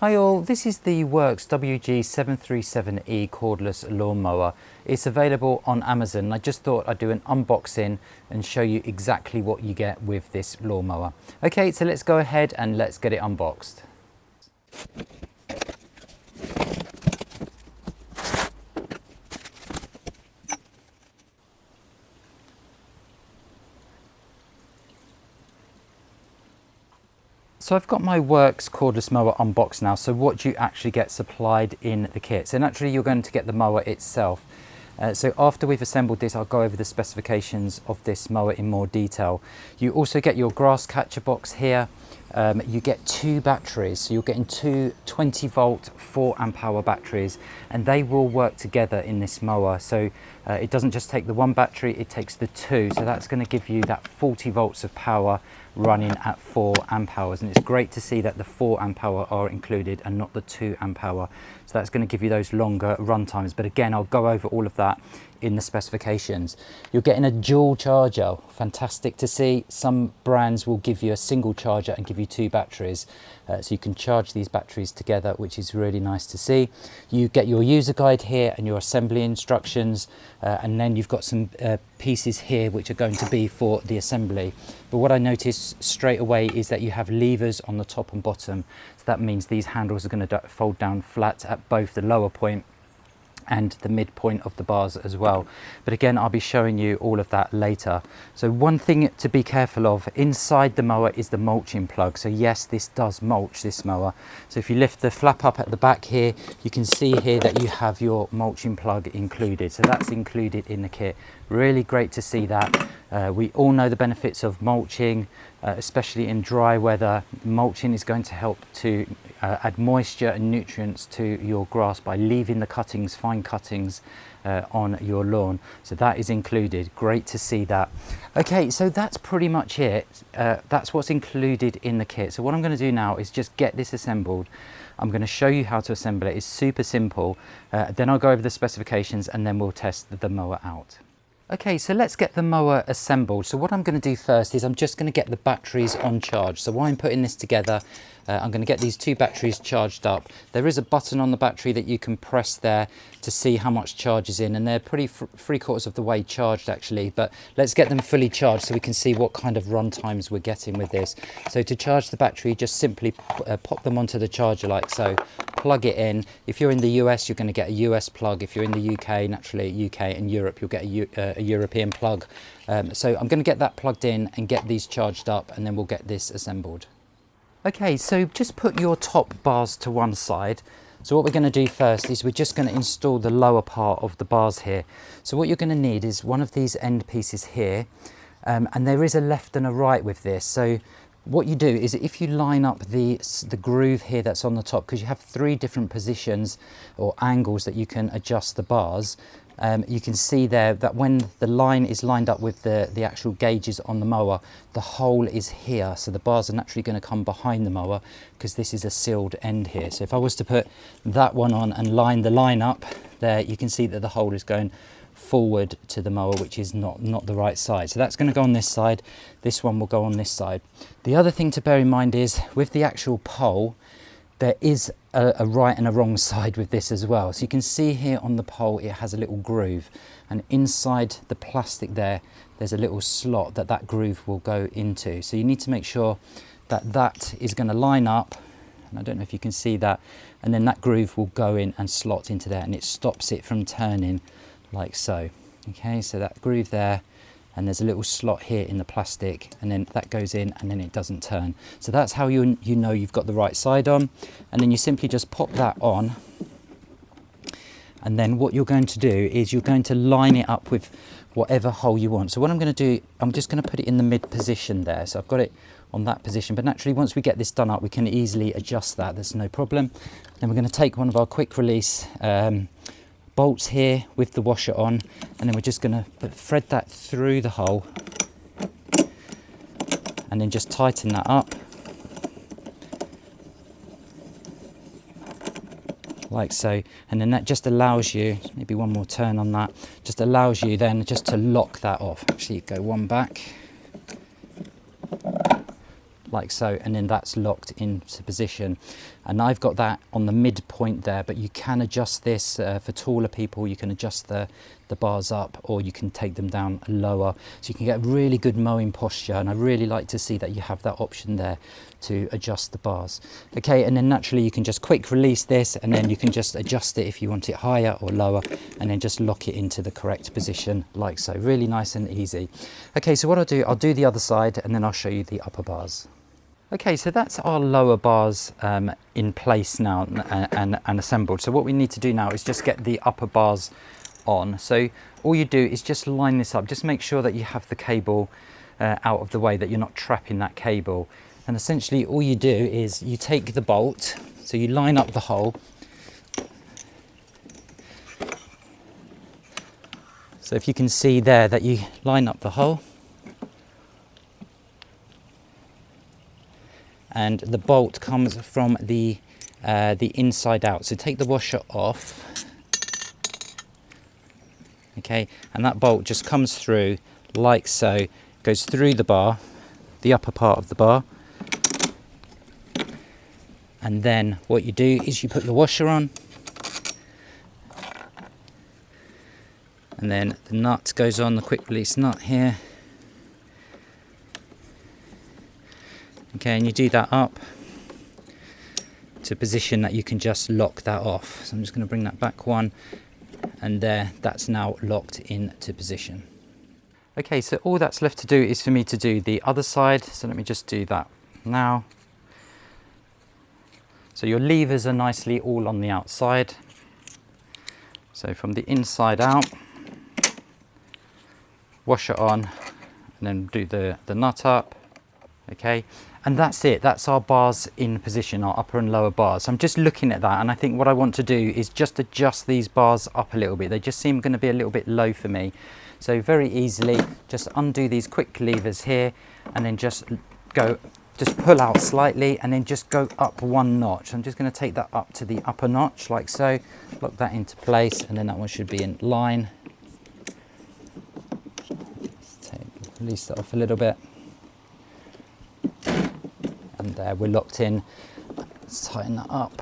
Hi all, this is the Worx WG737E cordless lawnmower. It's available on Amazon. I just thought I'd do an unboxing and show you exactly what you get with this lawnmower. Okay, so let's go ahead and let's get it unboxed. So I've got my Worx cordless mower unboxed now. So what do you actually get supplied in the kit? So naturally you're going to get the mower itself. So after we've assembled this, I'll go over the specifications of this mower in more detail. You also get your grass catcher box here. You get two batteries, so you're getting two 20 volt 4 amp hour batteries, and they will work together in this mower. So it doesn't just take the one battery, it takes the two. So that's going to give you that 40 volts of power running at 4 amp hours, and it's great to see that the 4 amp hour are included and not the 2 amp hour. So that's going to give you those longer run times, but again I'll go over all of that in the specifications. You're getting a dual charger, fantastic to see. Some brands will give you a single charger and give you two batteries, so you can charge these batteries together, which is really nice to see. You get your user guide here and your assembly instructions, and then you've got some pieces here which are going to be for the assembly. But what I noticed straight away is that you have levers on the top and bottom, so that means these handles are going to fold down flat at both the lower point and the midpoint of the bars as well. But again, I'll be showing you all of that later. So one thing to be careful of inside the mower is the mulching plug. So yes, this does mulch, this mower. So if you lift the flap up at the back here, you can see here that you have your mulching plug included. So that's included in the kit. Really great to see that. We all know the benefits of mulching, especially in dry weather. Mulching is going to help to add moisture and nutrients to your grass by leaving the cuttings, fine cuttings on your lawn. So that is included. Great to see that. Okay, so that's pretty much it. That's what's included in the kit. So what I'm going to do now is just get this assembled. I'm going to show you how to assemble it. It's super simple. Then I'll go over the specifications and then we'll test the mower out. Okay, so let's get the mower assembled. So what I'm going to do first is I'm just going to get the batteries on charge. So while I'm putting this together, I'm going to get these two batteries charged up. There is a button on the battery that you can press there to see how much charge is in, and they're pretty 3/4 of the way charged actually, but let's get them fully charged so we can see what kind of run times we're getting with this. So to charge the battery, just simply pop them onto the charger like so, plug it in. If you're in the US, you're going to get a US plug. If you're in the UK, naturally UK and Europe, you'll get a European plug. So I'm going to get that plugged in and get these charged up, and then we'll get this assembled. Okay, so just put your top bars to one side. So what we're going to do first is we're just going to install the lower part of the bars here. So what you're going to need is one of these end pieces here, and there is a left and a right with this. So what you do is if you line up the groove here that's on the top, because you have 3 different positions or angles that you can adjust the bars, you can see there that when the line is lined up with the actual gauges on the mower, the hole is here. So the bars are naturally going to come behind the mower because this is a sealed end here. So if I was to put that one on and line the line up there, you can see that the hole is going forward to the mower, which is not the right side. So that's going to go on this side. This one will go on this side. The other thing to bear in mind is with the actual pole, there is a right and a wrong side with this as well. So you can see here on the pole it has a little groove, and inside the plastic there's a little slot that groove will go into. So you need to make sure that that is going to line up, and I don't know if you can see that, and then that groove will go in and slot into there, and it stops it from turning like so. Okay, so that groove there, and there's a little slot here in the plastic, and then that goes in and then it doesn't turn. So that's how you know you've got the right side on, and then you simply just pop that on, and then what you're going to do is you're going to line it up with whatever hole you want. So what I'm going to do, I'm just going to put it in the mid position there. So I've got it on that position, but naturally once we get this done up we can easily adjust that, there's no problem. Then we're going to take one of our quick release bolts here with the washer on, and then we're just going to thread that through the hole and then just tighten that up like so, and then that just allows you, maybe one more turn on that, just allows you then just to lock that off. Actually go one back like so, and then that's locked into position. And I've got that on the midpoint there, but you can adjust this for taller people. You can adjust the bars up, or you can take them down lower, so you can get really good mowing posture. And I really like to see that you have that option there to adjust the bars. Okay, and then naturally you can just quick release this, and then you can just adjust it if you want it higher or lower, and then just lock it into the correct position like so. Really nice and easy. Okay, so what I'll do the other side, and then I'll show you the upper bars. Okay, so that's our lower bars in place now and assembled. So what we need to do now is just get the upper bars on. So all you do is just line this up. Just make sure that you have the cable out of the way, that you're not trapping that cable. And essentially all you do is you take the bolt, so you line up the hole. So if you can see there that you line up the hole, and the bolt comes from the inside out. So take the washer off, okay, and that bolt just comes through like so, goes through the bar, the upper part of the bar, and then what you do is you put your washer on, and then the nut goes on, the quick release nut here. Okay, and you do that up to a position that you can just lock that off. So I'm just going to bring that back one, and there, that's now locked into position. Okay, so all that's left to do is for me to do the other side. So let me just do that now. So your levers are nicely all on the outside. So from the inside out, washer on, and then do the nut up. Okay, and that's it. That's our bars in position, our upper and lower bars. So I'm just looking at that, and I think what I want to do is just adjust these bars up a little bit. They just seem going to be a little bit low for me. So very easily just undo these quick levers here, and then just pull out slightly, and then just go up one notch. I'm just going to take that up to the upper notch like so, lock that into place, and then that one should be in line. Release that off a little bit. And there, we're locked in. Let's tighten that up.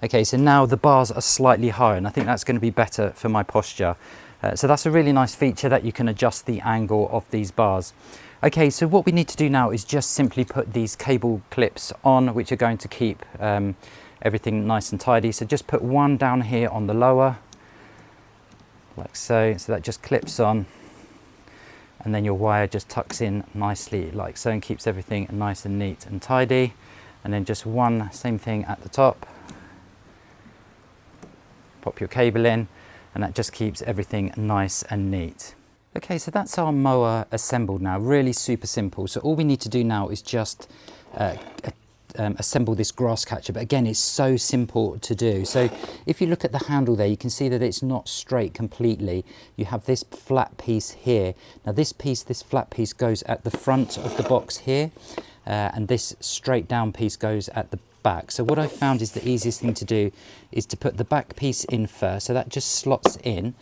Okay, so now the bars are slightly higher, and I think that's going to be better for my posture. So that's a really nice feature, that you can adjust the angle of these bars. Okay, so what we need to do now is just simply put these cable clips on, which are going to keep everything nice and tidy. So just put one down here on the lower, like so. So that just clips on. And then your wire just tucks in nicely like so, and keeps everything nice and neat and tidy. And then just one, same thing at the top. Pop your cable in, and that just keeps everything nice and neat. Okay, so that's our mower assembled now. Really super simple. So all we need to do now is just assemble this grass catcher, but again, it's so simple to do. So if you look at the handle there, you can see that it's not straight completely. You have this flat piece here. Now this flat piece goes at the front of the box here, and this straight down piece goes at the back. So what I found is the easiest thing to do is to put the back piece in first, so that just slots in,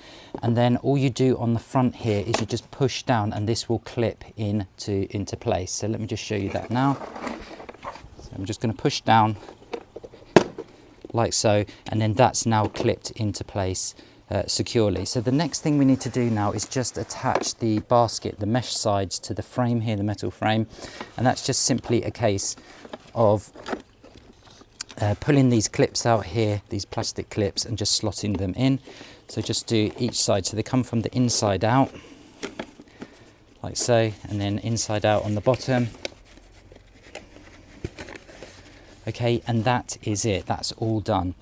and then all you do on the front here is you just push down, and this will clip into place. So let me just show you that now. I'm just going to push down like so, and then that's now clipped into place securely. So the next thing we need to do now is just attach the basket, the mesh sides, to the frame here, the metal frame, and that's just simply a case of pulling these clips out here, these plastic clips, and just slotting them in. So just do each side, so they come from the inside out like so, and then inside out on the bottom. Okay, and that is it. That's all done.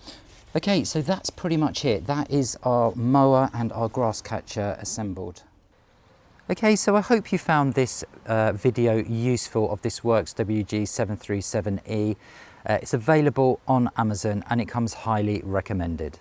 Okay, so that's pretty much it. That is our mower and our grass catcher assembled. Okay, so I hope you found this video useful of this Worx WG737E. It's available on Amazon, and it comes highly recommended.